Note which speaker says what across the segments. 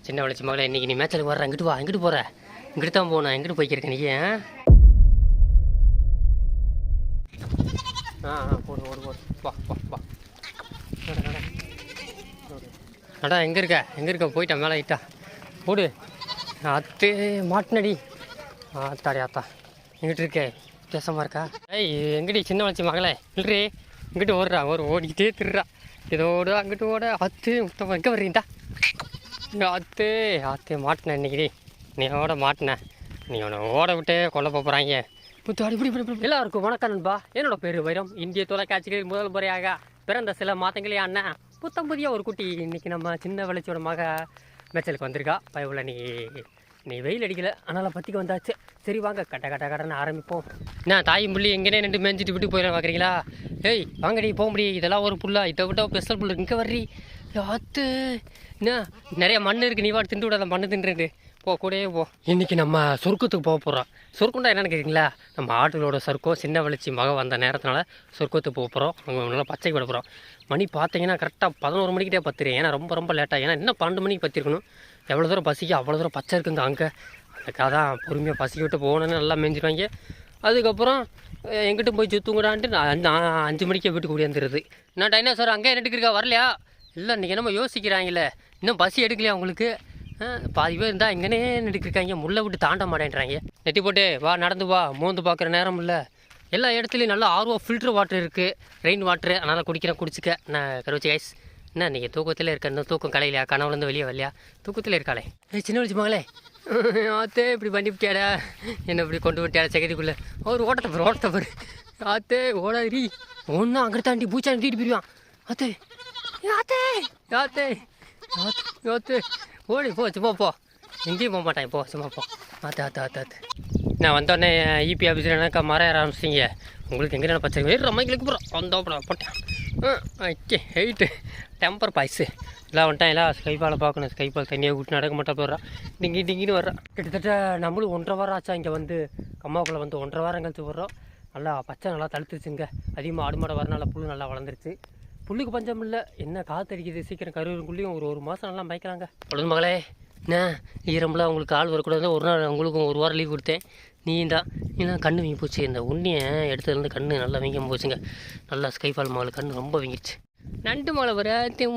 Speaker 1: சின்ன வளர்ச்சி மகளை இன்றைக்கி நீ மேட்சலுக்கு வர்ற இங்கிட்டு வா இங்கிட்டு போகிற இங்கிட்டு தான் போகணும் எங்கிட்டு போய்க்கிருக்க நீ போடு ஓடு ஓடு வா வா வா அடா எங்கே இருக்க போயிட்டா மேலே ஆயிட்டா போடு அத்து மாட்டினடி ஆத்தாடி ஆத்தா எங்கிட்ட இருக்கே வித்தியாசமாக இருக்கா ஏய் எங்கிட்ட சின்ன வளர்ச்சி மகளே இல்லையே இங்கிட்டு ஓடுறா ஓடிக்கிட்டே திருறா இதோடு அங்கிட்டு ஓட அத்து முத்தம் எங்கே வர்றீங்கடா ஆத்தே மாட்டினேன் இன்னைக்கு நீ மாட்டினேன் நீ அவனை ஓட விட்டே கொல்ல போகிறாங்க புத்தாடி இப்படி எல்லாருக்கும் வணக்கம் நண்பா. என்னோட பேர் வைரம். இந்திய தொலைக்காட்சிகளில் முதல் முறையாக பிறந்த சில மாதங்களே அண்ணன் புத்தம் புதிய ஒரு குட்டி இன்னைக்கு நம்ம சின்ன வளர்ச்சியோட மக மேய்ச்சலுக்கு வந்திருக்கா. பயவுல நீ வெயில் அடிக்கல அதனால் பற்றிக்கு வந்தாச்சு. சரி வாங்க கடன்னு ஆரம்பிப்போம். நான் தாயும் புள்ளி எங்கேனே நின்று மேய்ஞ்சிட்டு விட்டு போயிடலாம் பார்க்குறீங்களா? ஏய் வாங்கடி போக முடியும், இதெல்லாம் ஒரு புல்லா, இதை விட்ட ஸ்பெஷல் புல்லு இங்கே வர்றி ஆத்து என்ன நிறைய மண் இருக்குது, நீ வாட்டு திண்டு விடாத மண்ணு தின்றுது கூடயே போ. இன்றைக்கி நம்ம சொர்க்கத்துக்கு போக போகிறோம். சொர்க்கம்டா என்னென்னு கேட்குறீங்களா? நம்ம ஆட்டுகளோட சொர்க்கம் சின்ன வளர்ச்சி மக வந்த நேரத்தினால சொர்க்கத்துக்கு போக போகிறோம். அவங்க நல்லா பச்சைக்கு விட போகிறோம். மணி பார்த்தீங்கன்னா கரெக்டாக 11 மணிக்கிட்டே பத்துரு. ஏன்னா ரொம்ப லேட்டாக, ஏன்னா இன்னும் 12 மணிக்கு பற்றிருக்கணும். எவ்வளோ தூரம் பசிக்கு அவ்வளோ தூரம் பச்சை இருக்குங்க அங்கே. அதுக்காக தான் பொறுமையாக பசிக்க விட்டு போகணுன்னு நல்லா மேய்ஞ்சிடுவாங்க. அதுக்கப்புறம் எங்கிட்ட போய் சுற்றுங்கடான்ட்டு நான் 5 மணிக்கே வீட்டுக்கு கூடியாந்துருது. நான் டைனோசர் அங்கே என்னட்டுக்கு இருக்கா வரலையா? இல்லை இன்றைக்கி என்னமோ யோசிக்கிறாங்களே, இன்னும் பசி எடுக்கலையா உங்களுக்கு? பாதி பேர் இருந்தால் இங்கேனே நடிக்கிருக்காங்க, முள்ளை விட்டு தாண்ட மாட்டேன்றாங்க. நெட்டி போட்டு வா, நடந்து வா, மோந்து பார்க்குற நேரம் இல்லை. எல்லா இடத்துலையும் நல்லா ஆர்வம் ஃபில்ட்ரு வாட்டர் இருக்குது, ரெயின் வாட்ரு, அதனால் குடிச்சிக்க. நான் கருவச்சி கைஸ் என்ன நீங்கள் தூக்கத்தில் இருக்க, இந்த தூக்கம் கலையிலையா, கனவுலேருந்து வெளியே வரலையா? தூக்கத்தில் இருக்காளே சின்ன வச்சு மகளே ஆத்தே இப்படி பண்ணி விட்டியாடா, என்ன இப்படி கொண்டு விட்டியாடா செகதிக்குள்ளே. ஒரு ஓட்டத்தை பாரு ஆத்தே ஓடாதிரி ஒன்றும் அங்கே தாண்டி பூச்சாண்டி தீட்டு போயிடுவான். ஆத்தே ஆத்தே ஆத்தே ஆத்தே ஓடி போ, சும்மா போ, எங்கேயும் போக மாட்டேன், போ சும்மா போ. ஆத்து நான் வந்தோடனே இபி ஆஃபீஸில் எனக்கு மரம் ஏற ஆரம்பிச்சிங்க. உங்களுக்கு எங்கே பச்சை வேறு அம்மைங்களுக்கு போகிறோம் வந்தோப்பட போட்டேன். ஓகே 8 டெம்பர் பாய்ஸு எல்லாம் வந்துட்டான். எல்லாம் ஸ்கைபாலை பார்க்கணும். ஸ்கைபால் தண்ணியாக விட்டு நடக்க மாட்டா போடுறான், டிங்கின்னு வர்றான். கிட்டத்தட்ட நம்மளும் 1.5 வாரம் ஆச்சா இங்கே வந்து கம்மாவுக்குள்ளே வந்து 1.5 வாரம் கழிச்சு வர்றோம். நல்லா பச்சை நல்லா தழுத்துருச்சுங்க. அதிகமாக ஆடு மாடை வரனால புல் நல்லா வளர்ந்துருச்சு. புல்லுக்கு பஞ்சம் இல்லை, என்ன காற்றடிக்குது, சீக்கிரம் கருவுக்குள்ளேயும் ஒரு மாதம் நல்லா பயக்கிறாங்க. பொழுது மகளே என்ன ஈரம்பெலாம் உங்களுக்கு ஆள் வரக்கூடாது. ஒரு நாள் உங்களுக்கும் 1 வாரம் லீவ் கொடுத்தேன். நீந்தான் ஏன்னா கண்ணு வீங்கி போச்சு. இந்த உண்ணியை எடுத்ததுலேருந்து கண்ணு நல்லா வீங்க போச்சுங்க. நல்லா ஸ்கைபால் மகள் கண்ணு ரொம்ப வீங்கிடுச்சு. நண்டு மழை வர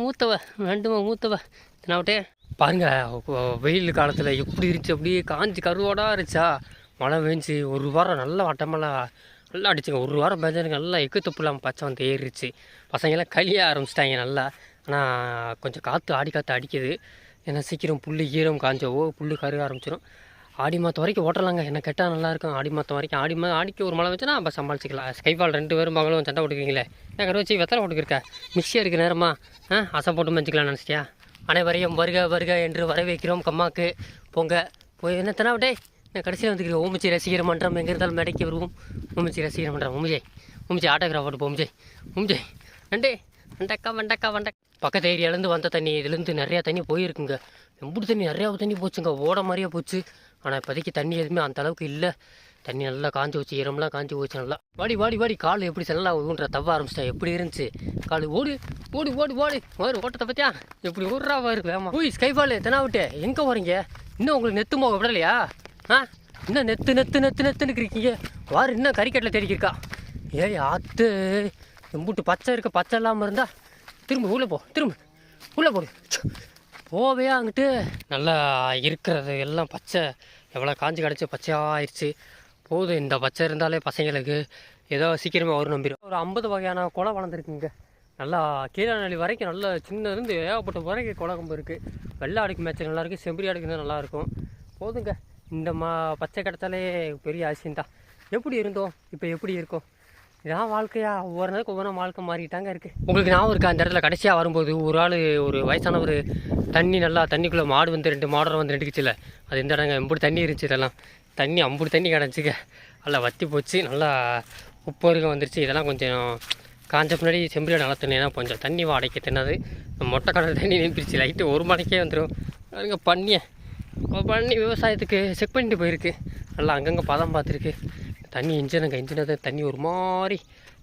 Speaker 1: மூத்தவ தினாவிட்டே பாருங்கள். வெயில் காலத்தில் எப்படி இருந்துச்சு, அப்படியே காஞ்சி கருவாடாக இருந்துச்சா. மழை பெஞ்சு 1 வாரம் நல்லா வட்டமெல்லாம் நல்லா அடிச்சுங்க. 1 வாரம் பெஞ்சானுங்க நல்லா எக்குத்தப்புலாம் பச்சை வந்து ஏறிடுச்சு. பசங்கெல்லாம் கழிய ஆரம்பிச்சிட்டாங்க நல்லா. ஆனால் கொஞ்சம் காற்று அடிக்குது. ஏன்னா சீக்கிரம் புல் ஈரம் காஞ்சவோ புல் கருக ஆரம்பிச்சிடும். ஆடி மாதம் வரைக்கும் ஓட்டலாங்க, என்ன கேட்டால் நல்லாயிருக்கும். ஆடி மாதம் வரைக்கும் ஆடிக்கு ஒரு மழை வச்சுன்னா அப்போ சமாளிச்சிக்கலாம். ஸ்கைபால் 2 பேரும் மகளும் சண்டை போட்டுக்கிறீங்களே, நான் கரு வச்சு வெத்தலை போட்டுக்கிருக்கேன். மிக்சியாக இருக்கிற நேரமா அசம் போட்டு மெஞ்சிக்கலாம்னு நினச்சிட்டியா? அனைவரையும் வருக என்று வரவேற்கிறோம் கம்மாக்கு. போய் என்ன தனாவிட்டே நான் கடைசியில் வந்துக்கிறேன். ஓமிச்சி ரசிகர் மன்றம் எங்கே இருந்தாலும் மேடைக்கு வருவோம். ஓமிச்சி ரசிகர் மன்றம் ஓமிச்சி ஆட்டோகிராஃப் போட்டு ஓமிச்சி நண்டே வண்டக்கா பக்கத்து ஏரியாலேருந்து வந்த தண்ணி இதுலேருந்து நிறையா தண்ணி போயிருக்குங்க. எம்புட்டு தண்ணி நிறையா தண்ணி போச்சுங்க, ஓட மாதிரியே போச்சு. ஆனால் இப்போதைக்கு தண்ணி எதுவுமே அந்த அளவுக்கு இல்லை. தண்ணி நல்லா காஞ்சி வச்சு, ஈரம்லாம் காஞ்சி போச்சு நல்லா. வாடி கால் எப்படி நல்லா ஊன்ற தவ ஆரம்பிச்சிட்டா. எப்படி இருந்துச்சு கால்? ஓடு ஓட்டத்தை பற்றியா எப்படி ஓடுறா இருக்கு. ஆமாம் போய் ஸ்கைபால் தெனாவிட்டு எங்கே வரீங்க? இன்னும் உங்களுக்கு நெத்து மோக விடலையா? இன்னும் நெத்துன்னு இருக்கீங்க. வாரு இன்னும் கறிக்கட்டில் தேடிக்கிருக்கா. ஏய் ஆத்து எம்புட்டு பச்சை இருக்க, பச்சை இல்லாமல் இருந்தா திரும்ப உள்ளே போடு போவே. அங்கிட்டு நல்லா இருக்கிறது எல்லாம் பச்சை எவ்வளோ காஞ்சி கிடச்சி பச்சையாக ஆயிடுச்சு. போதும் இந்த பச்சை இருந்தாலே பசங்களுக்கு ஏதோ சீக்கிரமாக வரும் நம்பிடும். ஒரு 50 வகையான குலை வளர்ந்துருக்குங்க. நல்லா கீழநெல்லி வரைக்கும் நல்லா சின்னதுலேருந்து ஏகப்பட்ட வரைக்கும் குலை கம்பு இருக்குது. வெள்ளை ஆடுக்கு மேய்ச்சல் நல்லாயிருக்கு, செம்பரி ஆடுக்கு நல்லாயிருக்கும். போதுங்க இந்த பச்சை கிடச்சாலே பெரிய ஆசைந்தான். எப்படி இருந்தோம் இப்போ எப்படி இருக்கும்? இதான் வாழ்க்கையா? ஒவ்வொரு நாளுக்கு ஒவ்வொரு வாழ்க்கை மாறிட்டாங்க இருக்குது. உங்களுக்கு ஞாபகம் இருக்கா? அந்த இடத்துல கடைசியாக வரும்போது ஒரு வயசானவர் தண்ணிக்குள்ளே மாடு வந்து 2 மாடரை வந்து நெடுக்குச்சுல, அது இந்த இடங்க எம்புடி தண்ணி இருந்துச்சு. இதெல்லாம் தண்ணி அம்புடி தண்ணி கிடச்சிக்க, நல்லா வற்றி போச்சு, நல்லா உப்பு இருக்க வந்துருச்சு. இதெல்லாம் கொஞ்சம் காஞ்ச பின்னாடி செம்பரியோட நல்லா தண்ணினா கொஞ்சம் தண்ணி வாடைக்க தின்னது. மொட்டை கடல் தண்ணி நின்றுச்சு. லைட்டு 1 மணிக்கே வந்துடும். அதுங்க பண்ணி விவசாயத்துக்கு செக் பண்ணிட்டு போயிருக்கு. நல்லா அங்கங்கே பதம் பார்த்துருக்கு. தண்ணி இன்ஜினது தண்ணி ஒரு மாதிரி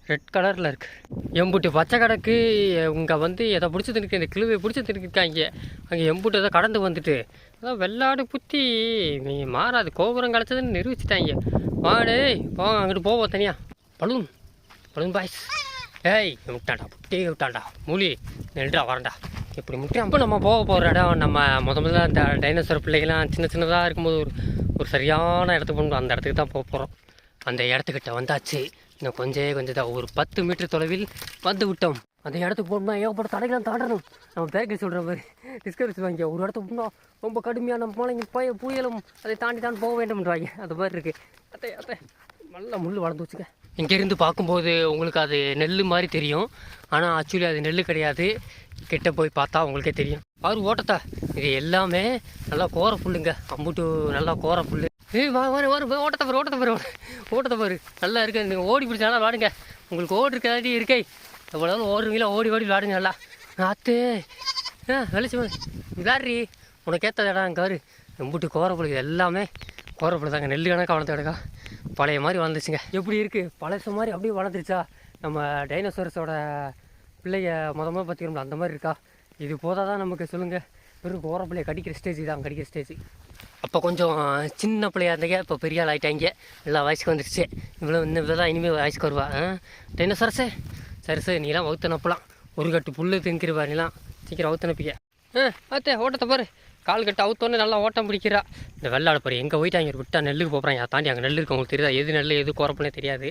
Speaker 1: ரெட் கலரில் இருக்குது. எம்புட்டு பச்சை கிடக்கு. இங்கே வந்து எதை பிடிச்சி திருக்கு, இந்த கிழுவை பிடிச்சி திருக்காங்க. அங்கே எம்புட்டு எதை கடந்து வந்துட்டு அதான் வெள்ளாடு புத்தி நீ மாறாது கோபுரம் கிடச்சதுன்னு நிரூபிச்சிட்டாங்க. வாடே போங்க அங்கிட்டு போவோம் தனியாக. Balloon balloon boys. ஏய் விட்டாண்டா புட்டி விட்டாண்டா மூலி நெல்டா வரண்டா இப்படி முட்டி. அப்போ நம்ம போக போகிற இடம் நம்ம முதல்ல அந்த டைனோசர் பிள்ளைகள்லாம் சின்ன சின்னதாக இருக்கும்போது ஒரு சரியான இடத்துக்கு போகணும். அந்த இடத்துக்கு தான் போக போகிறோம். அந்த இடத்துக்கிட்ட வந்தாச்சு. இன்னும் கொஞ்சம் தான் ஒரு 10 மீட்டர் தொலைவில் வந்து விட்டோம். அந்த இடத்துக்கு போகணும்னா ஏகப்பட்ட தடைகளாம் தாண்டணும். நம்ம பேக்கரி சொல்கிற மாதிரி டிஸ்கவரிஸ் வாங்கி ஒரு இடத்துக்கு போனால் ரொம்ப கடுமையான மழைங்க புயலும் அதை தாண்டி தான் போக வேண்டும்ன்றாங்க. அது மாதிரி இருக்குது. அத்தை நல்லா முள் வளர்ந்து வச்சுக்க. இங்கேருந்து பார்க்கும்போது உங்களுக்கு அது நெல் மாதிரி தெரியும். ஆனால் ஆக்சுவலி அது நெல் கிடையாது. கிட்ட போய் பார்த்தா உங்களுக்கே தெரியும். அவர் ஓட்டத்தா இது எல்லாமே நல்லா கோர புல்லுங்க. அம்புட்டு நல்லா கோர புல். ஓட்டத்தை பாரு நல்லா இருக்கு. நீங்கள் ஓடி பிடிச்சாலும் விளாடுங்க. உங்களுக்கு ஓடி இருக்காடி இருக்கை எவ்வளோ ஓடுறீங்களா ஓடி விளாடுங்க நல்லா. ஆத்து வெளிச்சு விளாட்றி உனக்கு ஏற்ற இடம் அங்கே வரு. அம்புட்டு கோரப்புல் இது எல்லாமே கோரப்புல் தாங்க. நெல் கணக்காக வளர்த்து கிடக்கா பழைய மாதிரி வளர்ந்துச்சுங்க. எப்படி இருக்குது பழச மாதிரி அப்படியே வளர்ந்துருச்சா? நம்ம டைனோசரஸோட பிள்ளைய முதல்ல பார்த்துக்கிறோம்ல அந்த மாதிரி இருக்கா? இது போதால் தான் நமக்கு சொல்லுங்கள். வெறும் கோரப்பிள்ளைய கடிக்கிற ஸ்டேஜ் தான் கடிக்கிற ஸ்டேஜ். அப்போ கொஞ்சம் சின்ன பிள்ளையா இருந்தீங்க, இப்போ பெரிய ஆள் ஆகிட்டாங்க. எல்லா வயசுக்கு வந்துடுச்சு. இவ்வளோ தான் இனிமேல் வயசுக்கு வருவா. டைனோசரஸே சரி நீலாம் வகுத்தனப்பலாம். ஒரு கட்டு புல் திங்கிருவா. நீலாம் சீக்கிரம் வகுத்தனப்பிக்க. பார்த்தே ஓட்டத்தை பாரு. கால் கட்டு அவுத்தோன்னே நல்லா ஓட்டம் பிடிக்கிறா. இந்த வெள்ளாடு பாரு எங்கே போயிட்டாங்க. விட்டா நெல்லுக்கு போகிறாங்க. அதை தாண்டி அங்கே நெல் இருக்கு. அவங்களுக்கு தெரியுதா எது நெல் எது கோரப்புனே தெரியாது.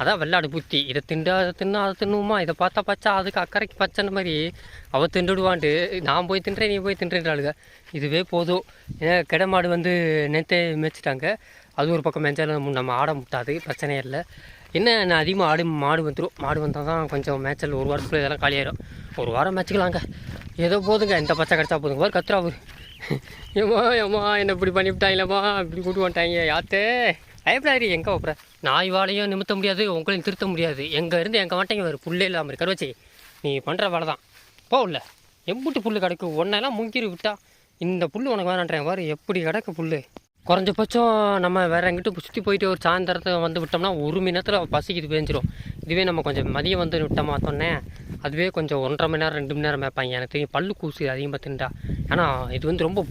Speaker 1: அதான் வெள்ளாடு புத்தி. இதை திண்டா அதை தின்னா அதை தின்னுமா. இதை பார்த்தா பச்சா அதுக்கு அக்கறைக்கு பச்சைன்னு மாதிரி அவள் திண்டுடுவான்ட்டு நான் போய் தின்றேன் நீ போய் தின்றேன்றாளுங்க. இதுவே போதும். ஏன்னா கிடமாடு வந்து நேற்றே மேய்ச்சிட்டாங்க. அது ஒரு பக்கம் மேய்ச்சாலும் நம்ம ஆட முட்டாது. பிரச்சனையே இல்லை. என்ன நான் அதிகமாக மாடு வந்துடும். மாடு வந்தால் தான் கொஞ்சம் மேய்ச்சல் ஒரு வாரத்துக்குள்ளே இதெல்லாம் காலியாயிடும். ஒரு வாரம் மேய்ச்சிக்கலாங்க. ஏதோ போதுங்க. இந்த பச்சை கிடச்சா போதுங்க. ஒரு கத்துறா அவர். ஏம்மா என்ன இப்படி பண்ணிவிட்டாங்களம்மா இப்படி கூட்டு வந்துட்டாங்க. யாத்தே பயப்படாது. எங்கே வைப்புற நாய் வாழையும் நிமித்த முடியாது. உங்களையும் திருத்த முடியாது. எங்கே இருந்து எங்கே மாட்டேங்க வரும். புல்லே இல்லாமல் கருவச்சி நீ பண்ணுற வேலை தான் போகல. எம்புட்டு புல் கிடக்கு. ஒன்றெல்லாம் முங்கிரு விட்டா இந்த புல் உனக்கு வேணான்றேன். வாரு எப்படி கிடக்கு புல். குறைஞ்சபட்சம் நம்ம வேறு எங்கிட்ட சுற்றி போயிட்டு ஒரு சாயந்தரத்தை வந்து விட்டோம்னா 1 மணி நேரத்தில் பசிக்குது பேஞ்சிடும். இதுவே நம்ம கொஞ்சம் மதியம் வந்து விட்டோமா சொன்னே அதுவே கொஞ்சம் 1.5 மணி நேரம் 2 மணி நேரம் மேய்ப்பாங்க. எனக்கு தெரியும் பல்லு கூசி அதிகமாக திண்டா. ஏன்னா இது வந்து ரொம்ப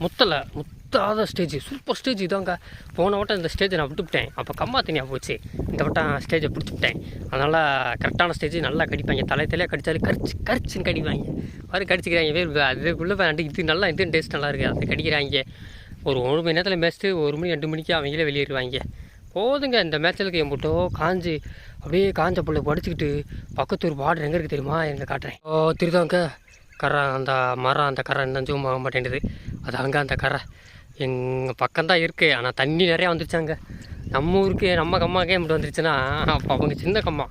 Speaker 1: முத்தாத ஸ்டேஜ் சூப்பர் ஸ்டேஜ் இதாங்க. போன வட்டம் இந்த ஸ்டேஜை நான் விட்டுவிட்டேன். அப்போ கம்மா தனியாக போச்சு. இந்த வட்டம் ஸ்டேஜை பிடிச்சிவிட்டேன். அதனால் கரெக்டான ஸ்டேஜ் நல்லா கடிப்பாங்க. தலையிலே கடித்தாலும் கரிச்சின்னு கடிப்பாங்க. மாதிரி கடிச்சிக்கிறாங்க. வேறு அதுக்குள்ளே இது நல்லா இது டேஸ்ட் நல்லா இருக்குது. அது கடிக்கிறாங்க. ஒரு 1 மணி நேரத்தில் மேய்ச்சிட்டு 1 மணி 2 மணிக்கு அவங்களே வெளியேறுவாங்க. போதுங்க இந்த மேய்ச்சலுக்கு எம்பிட்டோ காஞ்சி அப்படியே காஞ்ச புள்ள படிச்சுக்கிட்டு பக்கத்து ஒரு பாடு எங்கே இருக்குது தெரியுமா? எங்கே காட்டுறேன். திருதாங்க கரை அந்த மரம் அந்த கரை இன்னும் ஜூம் ஆக மாட்டேங்குது. அது அங்கே அந்த கரை எங்கள் பக்கம்தான் இருக்குது. ஆனால் தண்ணி நிறையா வந்துருச்சாங்க. நம்ம ஊருக்கு நம்ம கம்மாக்கே இப்படி வந்துருச்சுன்னா அப்போ அவங்க சின்ன கம்மா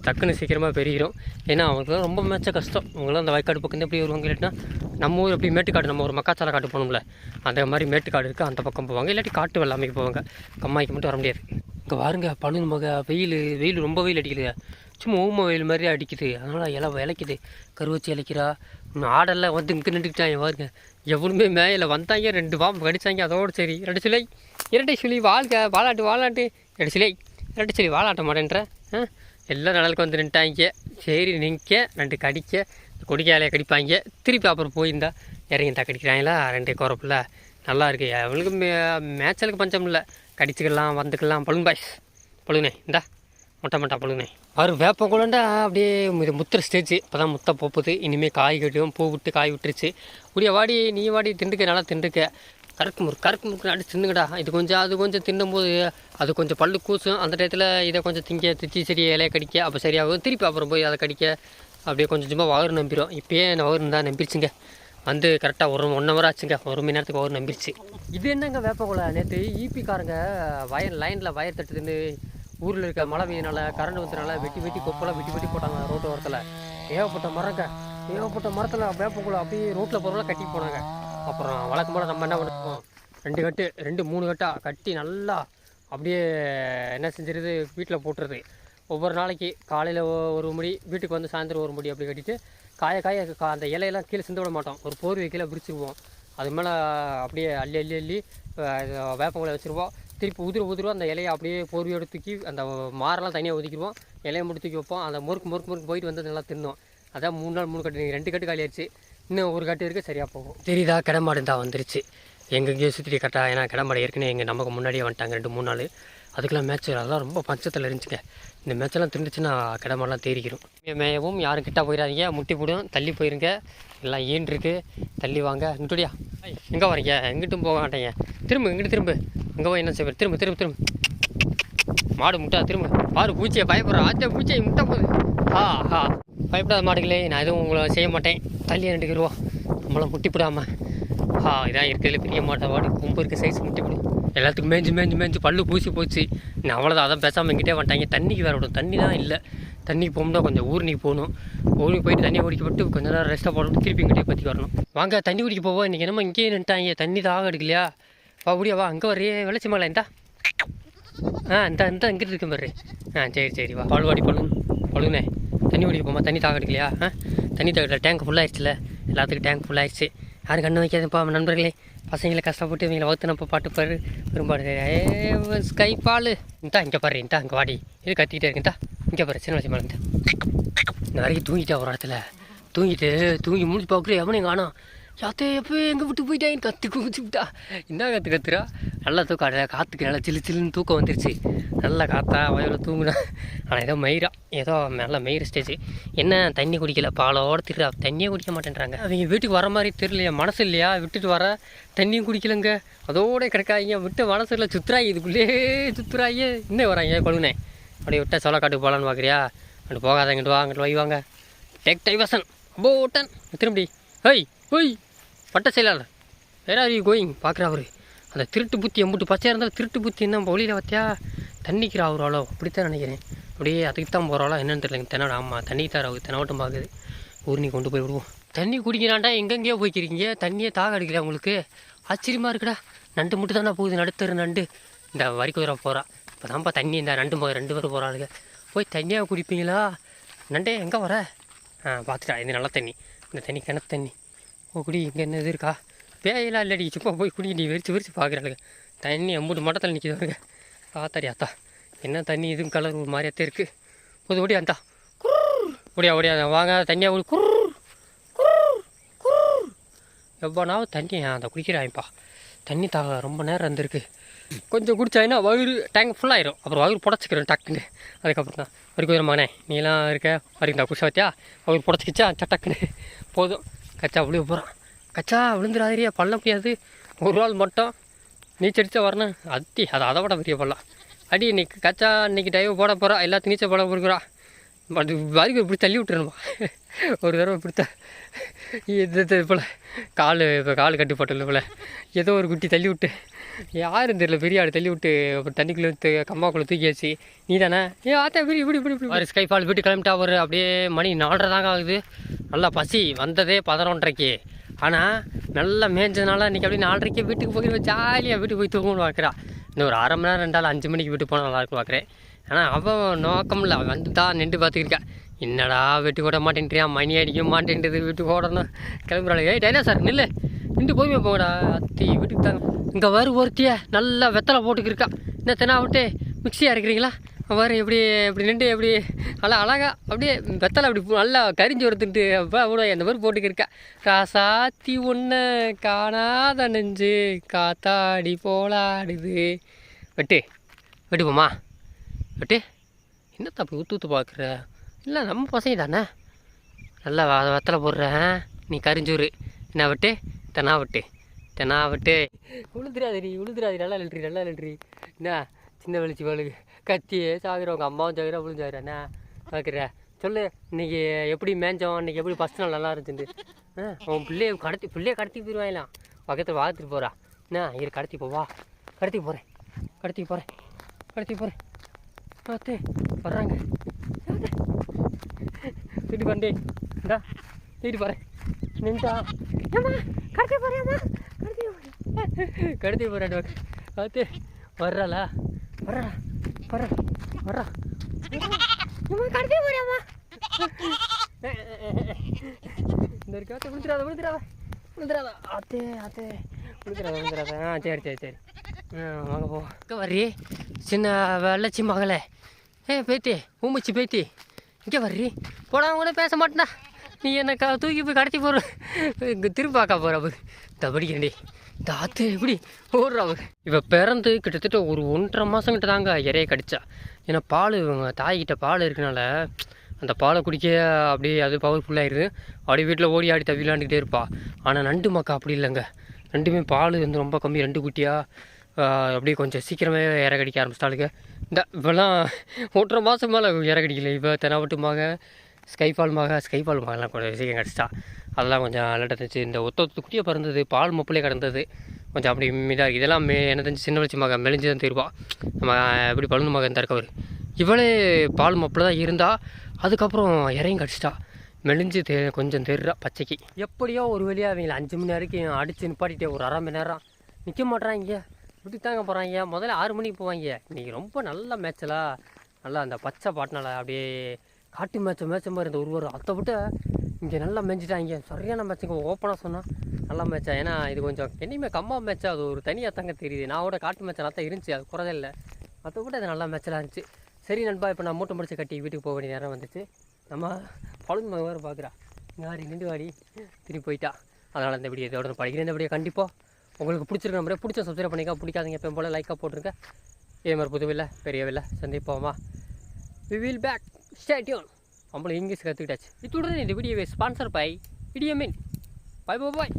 Speaker 1: டக்குன்னு சீக்கிரமாக பெருகிடும். ஏன்னா அவங்களுக்குலாம் ரொம்ப மேய்ச்ச கஷ்டம். அவங்களாம் அந்த வயக்காடு பக்கம் எப்படி வருவாங்க. இல்லாட்டினா நம்ம ஊர் எப்படி மேட்டுக்காடு நம்ம ஒரு மக்காச்சாலை காட்டு போகணும்ல அந்த மாதிரி மேட்டுக்காடு இருக்குது. அந்த பக்கம் போவாங்க. இல்லாட்டி காட்டு வெள்ளாமைக்கு போவாங்க. கம்மாய்க்கு மட்டும் வர முடியாது. இங்கே பாருங்க பழு வெயில் ரொம்ப வெயில் அடிக்குது. சும்மா ஊமை வெயில் மாதிரி அடிக்குது. அதனால் இலைக்குது. கருவச்சி இலைக்கிறா. ஆடெல்லாம் வந்து இங்கே நின்றுக்கிட்டாங்க பாருங்க. எவனுமே மேலே வந்தாங்க. 2 பாம்பு கடிச்சாங்க. அதோடு சரி 2 சிலை 2 சிலை வாலாட்டு 2 சிலை 2 சிலை வாலாட்ட மாட்டேன்ற எல்லாம் நிழலுக்கு வந்து நின்ட்டாங்க. சரி நிற்க 2 கடிக்க கொடிக்காலையை கடிப்பாங்க. திருப்பி அப்புறம் போயிருந்தா இறங்கிட்டா கடிக்கிறாங்களா 2 கோரப்புல நல்லா இருக்குது. அவளுக்கு மேய்ச்சலுக்கு பஞ்சம் இல்லை. கடிச்சிக்கலாம் வந்துக்கலாம். பழுன் பாய்ஸ் பழுனே இந்தா மொட்டை பழுனே அவர் வேப்பங்குழண்டா அப்படியே இது முத்துற ஸ்டேஜ். இப்போ தான் முத்த போப்புது. இனிமேல் காய் கட்டியும் பூ விட்டு காய் விட்டுருச்சு. இப்படியே வாடி நீ வாடி திண்டுக்க நல்லா திண்டுக்க. கருக்கு முறுக்கு அடிச்சு தின்னுங்கடா. இது கொஞ்சம் அது கொஞ்சம் தின்னும்போது அது கொஞ்சம் பல்லு கூசும். அந்த டயத்தில் இதை கொஞ்சம் திச்சி சரி இலையை கடிக்க அப்போ சரியாகும். திருப்பி அப்புறம் போய் அதை கடிக்க அப்படியே கொஞ்சமாக வயிறு நம்பிடும். இப்போயே என் வயிறு தான் நம்பிடுச்சுங்க. வந்து கரெக்டாக 1 ஹவர் ஆச்சுங்க. 1 மணி நேரத்துக்கு வயிறு நம்பிடுச்சு. இது என்னங்க வேப்பக்குள்ள நேற்று ஈபிக்காரங்க லைனில் வயர் தட்டுதுன்னு ஊரில் இருக்க மழை பெய்யனால கரண்ட் வந்துனால வெட்டி கொப்பெல்லாம் வெட்டி போட்டாங்க ரோட்டு ஓரத்தில். ஏகப்பட்ட மரத்தில் வேப்பக்குள்ள அப்படியே ரோட்டில் போகிறவங்கள கட்டி போனாங்க. அப்புறம் வழக்கம் போல் நம்ம என்ன பண்ணுவோம் 2 கட்டு 2-3 கட்டாக கட்டி நல்லா அப்படியே என்ன செஞ்சிருது வீட்டில் போட்டுருது. ஒவ்வொரு நாளைக்கு காலையில் 1 முடி வீட்டுக்கு வந்து சாயந்தரம் 1 முடி அப்படி கட்டிட்டு காய அந்த இலையெல்லாம் கீழே சிந்த விட மாட்டோம். ஒரு போர்வை கீழே விரிச்சிருவோம். அது மேலே அப்படியே அள்ளி வேப்பங்குலை வச்சுருவோம். திருப்பி உதிரும் அந்த இலையை அப்படியே போர்வையோடு தூக்கி அந்த மாரெல்லாம் தனியாக ஒதுக்கிடுவோம், இலையை மட்டும் தூக்கி வைப்போம். அந்த முறுக்கு போயிட்டு வந்து நல்லா தின்னோம். அதான் 3 நாள் 3 கட்டு, 2 கட்டு காலி ஆயிடுச்சு. இன்னும் 1 கட்டு இருக்குது, சரியாக போகும். தெரியுதா, கிடமாடு தான் வந்துருச்சு. எங்கெங்கேயோ சுற்றிட்டு கரெக்டாக, ஏன்னா கிடமாடு ஏற்கனவே நமக்கு முன்னாடியே வந்துட்டாங்க 2-3 நாள். அதுக்கெல்லாம் மேட்ச் அதெல்லாம் ரொம்ப பஞ்சத்தில் இருந்துச்சுங்க. இந்த மேட்செல்லாம் திண்டுச்சுன்னா கிடமாடெல்லாம் தேறிக்கிறோம். மேயவும் யாரும் கிட்டே போயிடாதீங்க, முட்டி போடும், தள்ளி போயிருங்க. எல்லாம் ஈன்றிருக்கு, தள்ளி வாங்க. இங்கிட்டுடியா எங்கே வரீங்க? எங்கிட்டும் போக மாட்டேங்க. இங்கிட்டு திரும்ப அங்கே போய் என்ன செய்வார்? திரும்ப மாடு முட்டா திரும்ப பாரு, பூச்சியை பயப்படுறா. ஆச்சா பூச்சியை முட்டை போகுது. பயப்படாத மாடுகளே, நான் எதுவும் உங்களை செய்ய மாட்டேன். தள்ளி 2 ரூபா நம்மளை முட்டி போடாமல். இதான் இருக்கிறதுல பெரிய மாடு, கொம்பு இருக்க சைஸ் முட்டி போடும். எல்லாத்துக்கும் மேய்ஞ்சு பல்லு பூசி போச்சு. நான் அவ்வளோதான், அதான் பேசாமல் எங்கிட்டே வந்துட்டாங்க. தண்ணிக்கு வேறு விடும், தண்ணி தான் இல்லை. தண்ணிக்கு போகணும்னா கொஞ்சம் ஊருக்கு போகணும். ஊருக்கு போயிட்டு தண்ணியை குடிக்க போட்டு கொஞ்சம் நேரம் ரெஸ்ட்டாக போட்டு திருப்பி இங்கிட்டே பற்றி வரணும். வாங்க தண்ணி குடிக்க போவோம். இன்றைக்கி என்னமோ இங்கேயே நின்ட்டாங்க, தண்ணி தாக எடுக்கலையா? அப்படியா, வா அங்கே வரையே விளைச்சி மகளா இந்தா. இந்த இங்கிட்டு இருக்க மாதிரி. சரி வா. பால்வாடி பழுனே தண்ணி குடிக்க போமா? தண்ணி தாக எடுக்கலையா? தண்ணி தாக டேங்க் ஃபுல்லாகிடுச்சுல, எல்லாத்துக்கும் டேங்க் ஃபுல்லாகிடுச்சு. யாரும் கண்ணு வைக்காதுப்பா நண்பர்களே. பசங்களை கஷ்டப்பட்டு இவங்களை வளர்த்துனப்போ பாட்டுப்பாரு விரும்பாடு. ஸ்கை பால் இங்கே பாரு, அங்கே வாடி இது கத்திக்கிட்டே இருக்குந்தா. இங்கே பாரு சின்ன வயசு மலர்ந்த இந்த வரைக்கும் தூங்கிட்டா. ஒரு இடத்துல தூங்கி முடிச்சு பார்க்குறேன், எவனையும் காணோம். யாத்தே எப்போ எங்கே விட்டு போயிட்டான்னு கற்று குமிச்சுக்கிட்டா. என்ன கத்துறா? நல்லா தூக்கம், காற்றுக்கு நல்லா சில்லுன்னு தூக்கம் வந்துருச்சு. நல்லா காற்றா வயலில் தூங்குனா. ஆனால் ஏதோ நல்லா மெயிற ஸ்டேஜ். என்ன தண்ணி குடிக்கல, பாலோடு திருடா, தண்ணியே குடிக்க மாட்டேன்றாங்க. அவங்க வீட்டுக்கு வர மாதிரி தெரியலையா, மனசு இல்லையா? விட்டுட்டு வர தண்ணியும் குடிக்கலங்க, அதோட கிடக்காங்க. விட்டு மனசு இல்லை, சுற்றுறாங்க, இதுக்குள்ளே சுற்றுறாங்க. இன்னும் வராங்க பழுனே. அப்படியே விட்டா சோளக்காட்டுக்கு போகலான்னு பார்க்குறியா? அங்கிட்டு போகாத, அங்கிட்டு வைவாங்க. டேக் டைவர்சன் போட்டன் திரும்பி. ஒய் பட்ட செயலாளர் வேற ஆர் யூ கோயிங்? பார்க்குறா அவரு. அந்த திருட்டு புத்தி எம்பிட்டு பச்சையாக இருந்தாலும் திருட்டு புத்தி என்ன ஒளியில் பார்த்தியா? தண்ணிக்கிறா அவராளோ, அப்படித்தான் நினைக்கிறேன். அப்படியே அதுக்கு தான் போகிறாளோ என்னென்னு தெரியல. தென்னோட ஆமாம் தண்ணி தார் அவருக்கு தென்னோட்டம் பார்க்குது. ஊர்னி கொண்டு போய் விடுவோம். தண்ணி குடிக்கிறான்டா, எங்கெங்கேயோ போய்க்கிறீங்க, தண்ணியே தாக அடிக்கல உங்களுக்கு? ஆச்சரியமாக இருக்குடா. நண்டு மட்டும் தானே போகுது, நடுத்தரு நண்டு. இந்த வரிக்கு வர போகிறா. இப்போ தான்ப்பா தண்ணி இந்த 2 பேர் போகிறாளுங்க. போய் தண்ணியாக குடிப்பீங்களா? நண்டே எங்கே வர? பார்த்துட்டா, இது நல்ல தண்ணி, இந்த தண்ணி கிணத்து தண்ணி. குடி. இங்கே என்ன இது இருக்கா? பேயெல்லாம் இல்லடி, சும்மா போய் குடி. நீ விரிச்சு பார்க்குறாளுங்க. தண்ணி எம்பூட்டு மட்டத்தில் நிற்கிது வருங்க. ஆத்தாடி என்ன தண்ணி இதுவும் கலர் ஒரு மாதிரியாத்தே இருக்குது. போது ஓடியா அந்தா ஓடியா வாங்க தண்ணியாக ஓடி எவ்வளோனாவும் தண்ணி அந்த குடிக்கிறாய்ப்பா. தண்ணி ரொம்ப நேரம் இருந்திருக்கு. கொஞ்சம் குடித்தாங்கன்னா வயிறு டேங்க் ஃபுல்லாகிடும். அப்புறம் வயிறு புடச்சிக்கிறோம் டக்குன்னு. அதுக்கப்புறம் தான் வரைக்கும் ஒரு மகனே நீலாம் இருக்க வரைக்கும் குடிச்சா வத்தியா வயிறு புடச்சிக்கிச்சா சட்டக்குன்னு போதும். கச்சா விழுக போகிறான். கச்சா விழுந்துடாதிரியா, பண்ண முடியாது. ஒரு நாள் மட்டும் நீச்சடிச்சா வரணும். அதை விட பெரிய பள்ளம் அடி. இன்னைக்கு கச்சா இன்னைக்கு டைவ் போட போகிறா, எல்லாத்தையும் நீச்சல் போட போடுறா. அது வரைக்கும் இப்படி தள்ளி விட்டுருணுமா? ஒரு தடவை இப்படித்த இது போல் கால் கட்டு போட்டல போல் ஏதோ ஒரு குட்டி தள்ளி விட்டு, யாரும் தெரியல, பெரிய ஆடு தள்ளி விட்டு அப்புறம் தண்ணிக்குள்ளே கம்மாக்குள்ளே தூக்கியாச்சு. நீ தானே ஆத்தா இப்படி ஸ்கை ஃபால் வீட்டு கிளம்பிட்டா. ஒரு அப்படியே மணி 4:30 தாங்க ஆகுது. நல்லா பசி வந்ததே 11:30. ஆனால் நல்லா மேய்ஞ்சதுனால இன்றைக்கி அப்படியே 4:30 வீட்டுக்கு போய் ஜாலியாக வீட்டுக்கு போய் தூங்கணும்னு பார்க்குறா. இன்னும் ஒரு 1/2 மணி நேரம் 5 மணிக்கு வீட்டுக்கு போனால் நல்லாயிருக்கும் பார்க்குறேன். ஆனால் அவன் நோக்கம் இல்லை, வந்து தான் நின்று பார்த்துக்கிருக்கா. என்னடா வீட்டுக்கு ஓட மாட்டேன்றியா, மணி அடிக்க மாட்டேன்றது, வீட்டுக்கு ஓடணும் கிளம்புறாள். டைனா சார் நில்லு, நின்று போய்மே போங்கடா. வீட்டுக்கு தாங்க. இங்கே ஒருத்திய நல்லா வெத்தலை போட்டுக்கிருக்கா. என்ன தெனா விட்டு மிக்சியாக இருக்கிறீங்களா? வேறு எப்படி நின்று எப்படி அழகா அப்படியே வெத்தலை அப்படி நல்லா கரிஞ்சு வருத்துட்டு விட அந்த மாதிரி போட்டுக்கிருக்கா. ராசாத்தி ஒன்று காணாத நெஞ்சு காத்தாடி போலாடுது. வெட்டு போமா வெட்டு. என்னத்த அப்படி ஊற்று பார்க்குற? இல்லை நம்ம பசங்க தானே, நல்லா வெத்தலை போடுறேன். நீ கரிஞ்சூரு என்ன வெட்டு, தெனா வெட்டு. உளுந்துராதி நல்லா இல்லட்ரி. என்ன சின்ன வெளிச்சி வேலுக்கு கத்தியே சாகுறவங்க, அம்மாவும் சாகுறா, அவளும் சாகுறாண்ணா பார்க்குற. சொல்லு இன்றைக்கி எப்படி மேஞ்சோம், இன்றைக்கி எப்படி ஃபஸ்ட் நாள் நல்லா இருந்துச்சு. அவன் பிள்ளையை கடத்தி போயிடுவாங்களாம். பக்கத்தில் பார்த்துட்டு போகிறா. என்ன இரு கடத்தி போவா, கடத்தி போகிறேன் பார்த்து வர்றாங்க. வீட்டு கொண்டே இந்தா வீட்டு போகிறேன் நின்றா. கடத்தி போகிறேன் பார்த்து வர்றாளா வரா கடத்தி போறியாமா? இந்த விழுந்துடாத. அத்தே விழுந்துடாத. சரி வாங்க போ இங்கே வர்றி சின்ன வெள்ளச்சி மகளே. பேத்தி ஊம்பச்சி பேத்தி இங்கே வர்றி போடா கூட பேச மாட்டேனா. நீ என்னை தூக்கி போய் கடத்தி போகிற இங்கே திரும்ப பார்க்க போகிற அவர் தபடிக்கிறேன்டி தாத்து எப்படி ஓடுறா அவர். இப்போ பிறந்து கிட்டத்தட்ட ஒரு 1.5 மாதம் கிட்ட தாங்க இறைய கடிச்சா. ஏன்னா பால் இவங்க தாய்கிட்ட பால் இருக்கனால அந்த பாலை குடிக்க அப்படியே அது பவர்ஃபுல்லாகிடுது. அப்படியே வீட்டில் ஓடி ஆடி தவி விளாண்டுக்கிட்டே இருப்பா. ஆனால் நண்டு மக்கா அப்படி இல்லைங்க. ரெண்டுமே பால் வந்து ரொம்ப கம்மி. 2 குட்டியாக அப்படியே கொஞ்சம் சீக்கிரமே இற கடிக்க ஆரம்பிச்சிட்டாளுங்க. இந்த இப்போல்லாம் 1.5 மாதம் மேலே இற கடிக்கல. இப்போ தெனாவட்டுமாக ஸ்கைஃபால் மகெல்லாம் கொஞ்சம் சீக்கிரம் கிடச்சிட்டா. அதெல்லாம் கொஞ்சம் லேட்டாக இருந்துச்சு. இந்த ஒத்த குட்டியை பிறந்தது பால் மொப்பிலே கிடந்தது கொஞ்சம் அப்படி இதாக இருக்குது. இதெல்லாம் என்ன தெரிஞ்சு சின்ன வளர்ச்சி மகன் மெலிஞ்சு தான் தெரிவா. நம்ம எப்படி பழுந்து மகன் தான் இருக்கவர். இவளே பால் மொப்பில் தான் இருந்தால் அதுக்கப்புறம் இறையும் கடிச்சிட்டா. மெலிஞ்சு கொஞ்சம் தெரிறா பச்சைக்கு. எப்படியோ ஒரு வழியாக அவங்கள 5 மணி வரைக்கும் அடித்து நிப்பாட்டிட்டே ஒரு 1/2 மணி நேரம் நிற்க மாட்றாங்க. விட்டு தாங்க போகிறாங்க. முதல்ல 6 மணிக்கு போவாங்க. இன்றைக்கி ரொம்ப நல்ல மேட்சலாக நல்லா அந்த பச்சை பாட்டினால அப்படியே காட்டு மேட்ச மாதிரி இருந்த ஒரு அதை விட்டு இங்கே நல்லா மேய்ஞ்சிட்டாங்க. சரியான மேட்சுங்க. ஓப்பனாக சொன்னால் நல்லா மேட்சா. ஏன்னா இது கொஞ்சம் என்னையுமே கம்மா மேட்சா. அது ஒரு தனியாக தாங்க தெரியுது. நான் கூட காட்டு மேட்சை நல்லா தான் இருந்துச்சு. அது குறதே இல்லை. அதை விட்டு அது நல்லா மேட்செல்லாம் இருந்துச்சு. சரி நண்பா, இப்போ நான் மூட்டை முடிச்சு கட்டி வீட்டுக்கு போக வேண்டிய நேரம் வந்துச்சு. நம்ம பழுது மகன் வேறு பார்க்குறா. யாரி நின்று வாடி திரும்பி போயிட்டா. அதனால் இந்த வீடியோ இதோட படிக்கிறேன். இந்த வீடியோ கண்டிப்பாக உங்களுக்கு பிடிச்சிருக்க நம்பரே பிடிச்ச சப்ஸ்கிரைப் பண்ணிக்கா. பிடிக்காதீங்க எப்போ போல் லைக்காக போட்டிருங்க. இதே மாதிரி புதுவில்லை பெரியவில்லை சந்திப்போமா. We will back stay tune. நம்மளும் இங்கிலீஷ் கற்றுக்கிட்டாச்சு. இத்துடன் இந்த வீடியோவை sponsor by Idi Amin. Bye bye.